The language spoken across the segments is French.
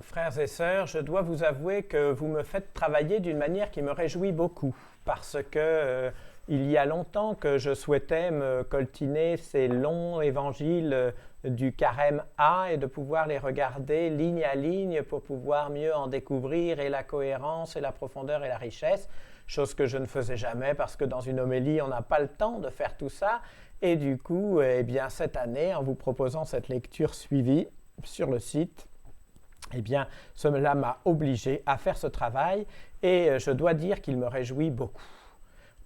Frères et sœurs, je dois vous avouer que vous me faites travailler d'une manière qui me réjouit beaucoup, parce que il y a longtemps que je souhaitais me coltiner ces longs évangiles du carême A et de pouvoir les regarder ligne à ligne pour pouvoir mieux en découvrir et la cohérence et la profondeur et la richesse, chose que je ne faisais jamais parce que dans une homélie, on n'a pas le temps de faire tout ça. Et du coup, eh bien, cette année, en vous proposant cette lecture suivie sur le site, eh bien, cela m'a obligé à faire ce travail et je dois dire qu'il me réjouit beaucoup.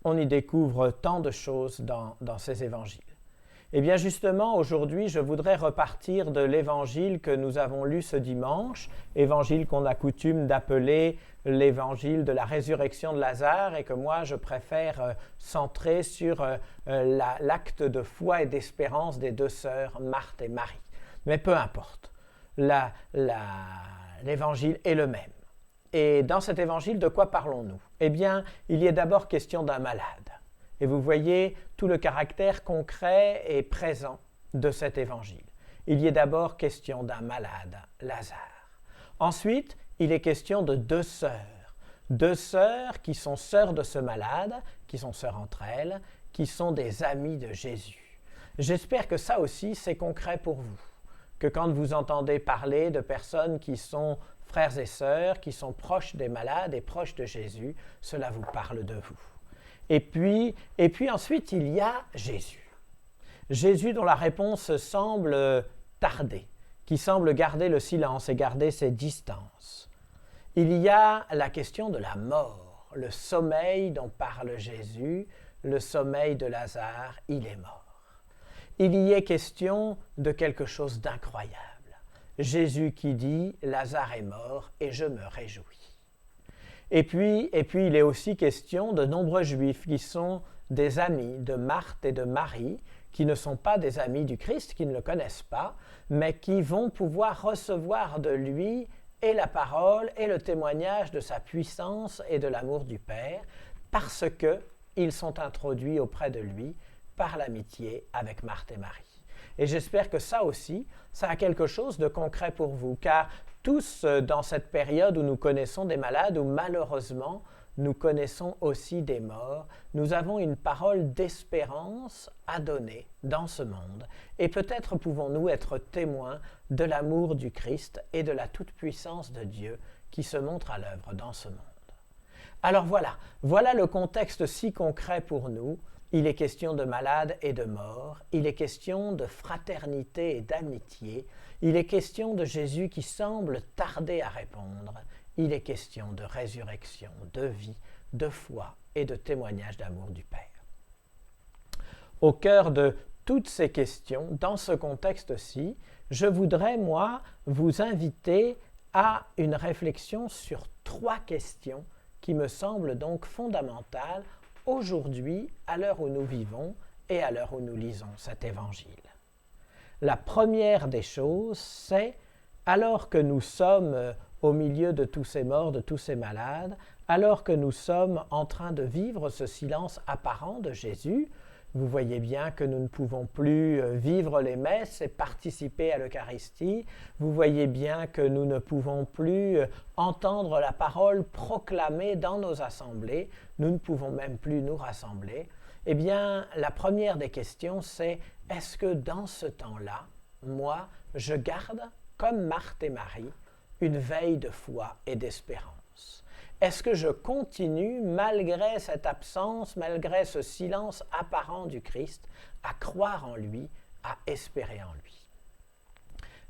On y découvre tant de choses dans ces évangiles. Eh bien, justement, aujourd'hui, je voudrais repartir de l'évangile que nous avons lu ce dimanche, évangile qu'on a coutume d'appeler l'évangile de la résurrection de Lazare et que moi, je préfère centrer sur l'acte de foi et d'espérance des deux sœurs, Marthe et Marie. Mais peu importe. L'évangile est le même. Et dans cet évangile, de quoi parlons-nous? Eh bien, il y est d'abord question d'un malade. Et vous voyez tout le caractère concret et présent de cet évangile. Il y est d'abord question d'un malade, Lazare. Ensuite, il est question de deux sœurs qui sont sœurs de ce malade, qui sont sœurs entre elles, qui sont des amies de Jésus. J'espère que ça aussi, c'est concret pour vous. Que quand vous entendez parler de personnes qui sont frères et sœurs, qui sont proches des malades et proches de Jésus, cela vous parle de vous. Et puis ensuite, il y a Jésus. Jésus dont la réponse semble tarder, qui semble garder le silence et garder ses distances. Il y a la question de la mort, le sommeil dont parle Jésus, le sommeil de Lazare, il est mort. Il y est question de quelque chose d'incroyable. Jésus qui dit « Lazare est mort et je me réjouis ». Et puis, il est aussi question de nombreux Juifs qui sont des amis de Marthe et de Marie, qui ne sont pas des amis du Christ, qui ne le connaissent pas, mais qui vont pouvoir recevoir de lui et la parole et le témoignage de sa puissance et de l'amour du Père, parce qu'ils sont introduits auprès de lui par l'amitié avec Marthe et Marie. Et j'espère que ça aussi, ça a quelque chose de concret pour vous, car tous dans cette période où nous connaissons des malades, où malheureusement nous connaissons aussi des morts, nous avons une parole d'espérance à donner dans ce monde. Et peut-être pouvons-nous être témoins de l'amour du Christ et de la toute-puissance de Dieu qui se montre à l'œuvre dans ce monde. Alors voilà le contexte si concret pour nous. Il est question de malades et de morts, il est question de fraternité et d'amitié, il est question de Jésus qui semble tarder à répondre, il est question de résurrection, de vie, de foi et de témoignage d'amour du Père. Au cœur de toutes ces questions, dans ce contexte-ci, je voudrais, moi, vous inviter à une réflexion sur 3 questions qui me semblent donc fondamentales aujourd'hui, à l'heure où nous vivons et à l'heure où nous lisons cet évangile. La première des choses, c'est, alors que nous sommes au milieu de tous ces morts, de tous ces malades, alors que nous sommes en train de vivre ce silence apparent de Jésus, vous voyez bien que nous ne pouvons plus vivre les messes et participer à l'Eucharistie. Vous voyez bien que nous ne pouvons plus entendre la parole proclamée dans nos assemblées. Nous ne pouvons même plus nous rassembler. Eh bien, la première des questions, c'est est-ce que dans ce temps-là, moi, je garde, comme Marthe et Marie, une veille de foi et d'espérance? Est-ce que je continue, malgré cette absence, malgré ce silence apparent du Christ, à croire en lui, à espérer en lui?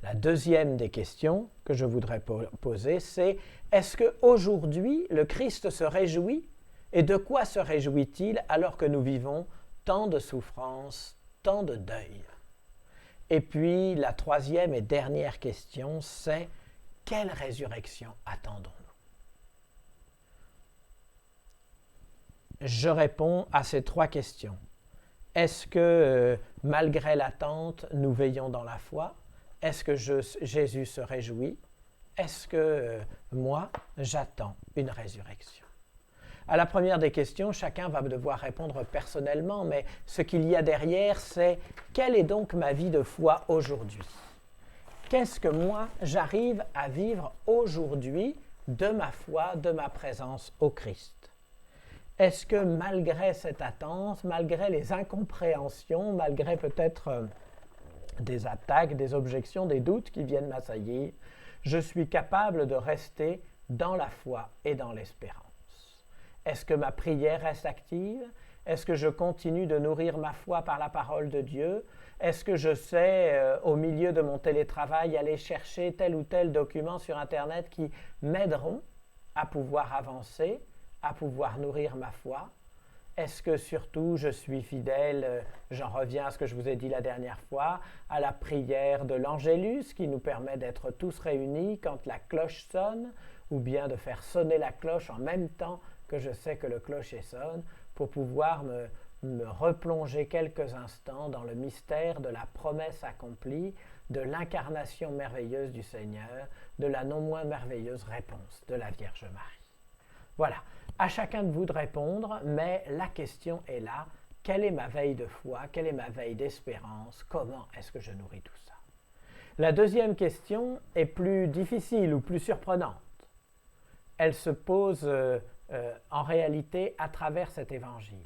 La deuxième des questions que je voudrais poser, c'est est-ce qu'aujourd'hui, le Christ se réjouit? Et de quoi se réjouit-il alors que nous vivons tant de souffrances, tant de deuil? Et puis, la troisième et dernière question, c'est quelle résurrection attendons-nous? Je réponds à ces 3 questions. Est-ce que, malgré l'attente, nous veillons dans la foi? Est-ce que Jésus se réjouit? Est-ce que, moi, j'attends une résurrection? À la première des questions, chacun va devoir répondre personnellement, mais ce qu'il y a derrière, c'est quelle est donc ma vie de foi aujourd'hui? qu'est-ce que moi j'arrive à vivre aujourd'hui de ma foi, de ma présence au Christ? Est-ce que malgré cette attente, malgré les incompréhensions, malgré peut-être des attaques, des objections, des doutes qui viennent m'assaillir, je suis capable de rester dans la foi et dans l'espérance? Est-ce que ma prière reste active? Est-ce que je continue de nourrir ma foi par la parole de Dieu? Est-ce que je sais, au milieu de mon télétravail, aller chercher tel ou tel document sur Internet qui m'aideront à pouvoir avancer, à pouvoir nourrir ma foi? Est-ce que surtout je suis fidèle, j'en reviens à ce que je vous ai dit la dernière fois, à la prière de l'Angélus qui nous permet d'être tous réunis quand la cloche sonne, ou bien de faire sonner la cloche en même temps que je sais que le clocher sonne, pour pouvoir me replonger quelques instants dans le mystère de la promesse accomplie, de l'incarnation merveilleuse du Seigneur, de la non moins merveilleuse réponse de la Vierge Marie. Voilà, à chacun de vous de répondre, mais la question est là, quelle est ma veille de foi, quelle est ma veille d'espérance, comment est-ce que je nourris tout ça? La deuxième question est plus difficile ou plus surprenante. Elle se pose en réalité à travers cet évangile.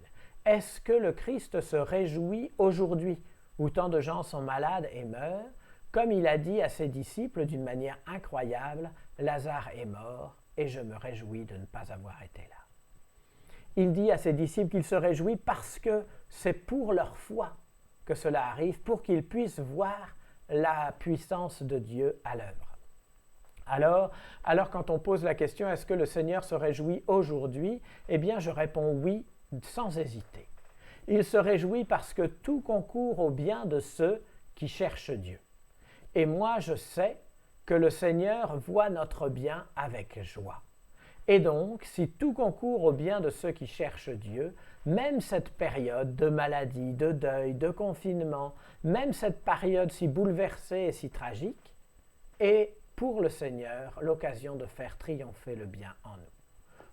Est-ce que le Christ se réjouit aujourd'hui, où tant de gens sont malades et meurent, comme il a dit à ses disciples d'une manière incroyable, « Lazare est mort et je me réjouis de ne pas avoir été là ». Il dit à ses disciples qu'il se réjouit parce que c'est pour leur foi que cela arrive, pour qu'ils puissent voir la puissance de Dieu à l'œuvre. Alors quand on pose la question « Est-ce que le Seigneur se réjouit aujourd'hui ?» Eh bien, je réponds oui, sans hésiter. Il se réjouit parce que tout concourt au bien de ceux qui cherchent Dieu. Et moi, je sais que le Seigneur voit notre bien avec joie. Et donc, si tout concourt au bien de ceux qui cherchent Dieu, même cette période de maladie, de deuil, de confinement, même cette période si bouleversée et si tragique, est pour le Seigneur l'occasion de faire triompher le bien en nous.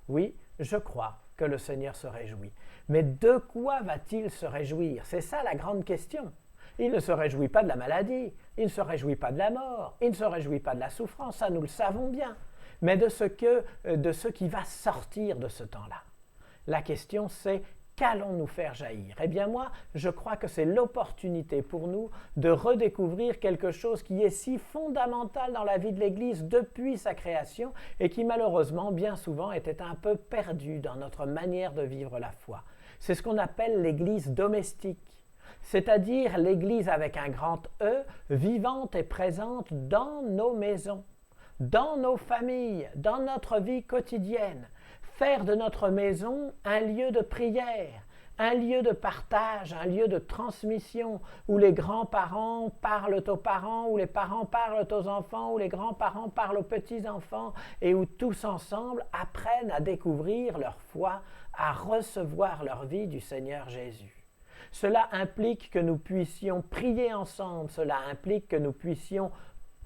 Oui, je crois que le Seigneur se réjouit. Mais de quoi va-t-il se réjouir? C'est ça la grande question. Il ne se réjouit pas de la maladie, il ne se réjouit pas de la mort, il ne se réjouit pas de la souffrance, ça nous le savons bien, mais de ce qui va sortir de ce temps-là. La question c'est, qu'allons-nous faire jaillir? Eh bien moi, je crois que c'est l'opportunité pour nous de redécouvrir quelque chose qui est si fondamental dans la vie de l'Église depuis sa création et qui malheureusement bien souvent était un peu perdu dans notre manière de vivre la foi. C'est ce qu'on appelle l'Église domestique, c'est-à-dire l'Église avec un grand E, vivante et présente dans nos maisons, dans nos familles, dans notre vie quotidienne. Faire de notre maison un lieu de prière, un lieu de partage, un lieu de transmission, où les grands-parents parlent aux parents, où les parents parlent aux enfants, où les grands-parents parlent aux petits-enfants, et où tous ensemble apprennent à découvrir leur foi, à recevoir leur vie du Seigneur Jésus. Cela implique que nous puissions prier ensemble, cela implique que nous puissions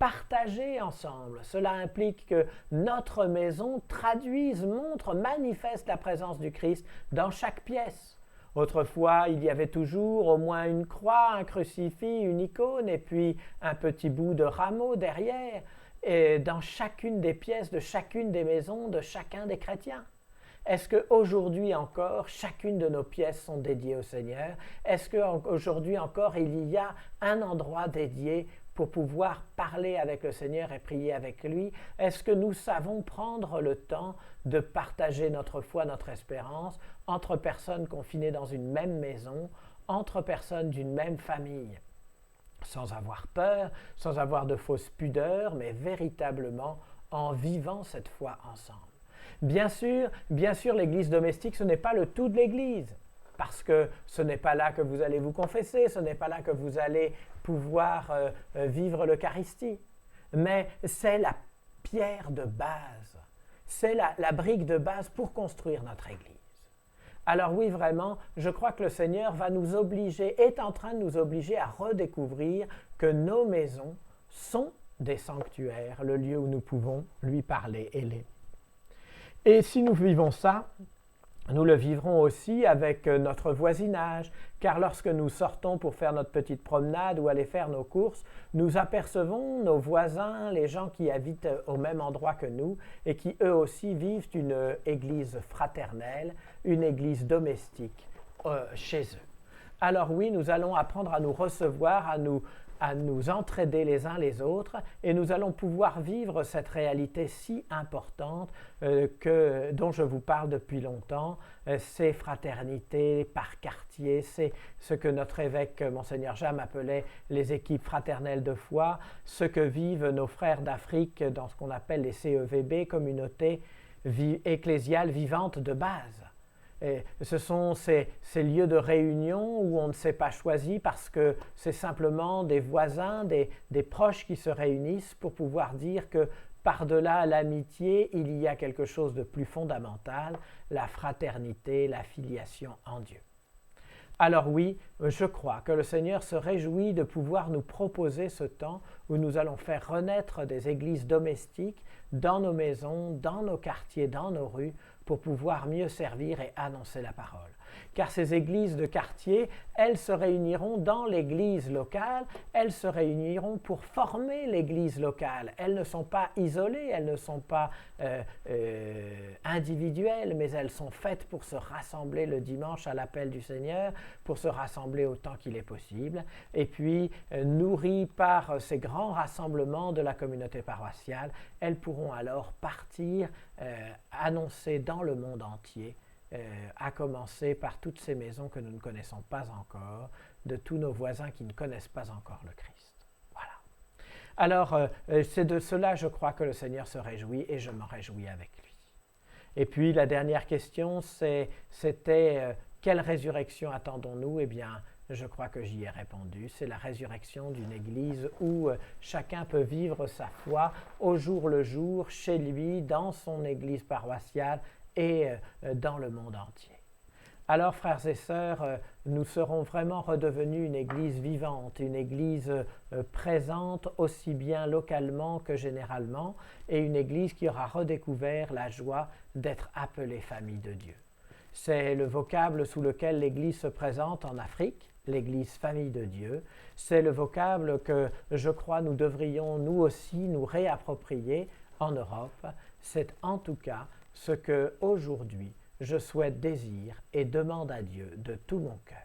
partager ensemble. Cela implique que notre maison traduise, montre, manifeste la présence du Christ dans chaque pièce. Autrefois, il y avait toujours au moins une croix, un crucifix, une icône et puis un petit bout de rameau derrière, et dans chacune des pièces de chacune des maisons de chacun des chrétiens. Est-ce qu'aujourd'hui encore, chacune de nos pièces sont dédiées au Seigneur? Est-ce qu'aujourd'hui encore, il y a un endroit dédié pour pouvoir parler avec le Seigneur et prier avec lui? Est-ce que nous savons prendre le temps de partager notre foi, notre espérance entre personnes confinées dans une même maison, entre personnes d'une même famille, sans avoir peur, sans avoir de fausses pudeurs, mais véritablement en vivant cette foi ensemble? Bien sûr, l'Église domestique, ce n'est pas le tout de l'Église, parce que ce n'est pas là que vous allez vous confesser, ce n'est pas là que vous allez pouvoir vivre l'Eucharistie, mais c'est la pierre de base, c'est la brique de base pour construire notre Église. Alors oui, vraiment, je crois que le Seigneur va nous obliger, est en train de nous obliger à redécouvrir que nos maisons sont des sanctuaires, le lieu où nous pouvons lui parler et l'aimer. Et si nous vivons ça, Nous le vivrons aussi avec notre voisinage, car lorsque nous sortons pour faire notre petite promenade ou aller faire nos courses, nous apercevons nos voisins, les gens qui habitent au même endroit que nous et qui eux aussi vivent une église fraternelle, une église domestique chez eux. Alors oui, nous allons apprendre à nous recevoir, à nous entraider les uns les autres, et nous allons pouvoir vivre cette réalité si importante dont je vous parle depuis longtemps, ces fraternités par quartier, c'est ce que notre évêque Monseigneur Jam appelait les équipes fraternelles de foi, ce que vivent nos frères d'Afrique dans ce qu'on appelle les CEVB, communautés ecclésiales vivantes de base. Et ce sont ces lieux de réunion où on ne s'est pas choisi parce que c'est simplement des voisins, des proches qui se réunissent pour pouvoir dire que par-delà l'amitié, il y a quelque chose de plus fondamental, la fraternité, la filiation en Dieu. Alors oui, je crois que le Seigneur se réjouit de pouvoir nous proposer ce temps où nous allons faire renaître des églises domestiques dans nos maisons, dans nos quartiers, dans nos rues, pour pouvoir mieux servir et annoncer la parole. Car ces églises de quartier, elles se réuniront dans l'église locale, elles se réuniront pour former l'église locale. Elles ne sont pas isolées, elles ne sont pas individuelles, mais elles sont faites pour se rassembler le dimanche à l'appel du Seigneur, pour se rassembler autant qu'il est possible, et puis nourries par ces grands rassemblements de la communauté paroissiale, elles pourront alors partir annoncer dans le monde entier, à commencer par toutes ces maisons que nous ne connaissons pas encore, de tous nos voisins qui ne connaissent pas encore le Christ. Voilà. Alors, c'est de cela, je crois, que le Seigneur se réjouit et je m'en réjouis avec lui. Et puis, la dernière question, c'était quelle résurrection attendons-nous ? Eh bien, je crois que j'y ai répondu. C'est la résurrection d'une église où chacun peut vivre sa foi au jour le jour, chez lui, dans son église paroissiale et dans le monde entier. Alors, frères et sœurs, nous serons vraiment redevenus une église vivante, une église présente aussi bien localement que généralement, et une église qui aura redécouvert la joie d'être appelée famille de Dieu. C'est le vocable sous lequel l'Église se présente en Afrique, l'Église famille de Dieu. C'est le vocable que je crois nous devrions nous aussi nous réapproprier en Europe. C'est en tout cas ce que aujourd'hui je souhaite, désire et demande à Dieu de tout mon cœur.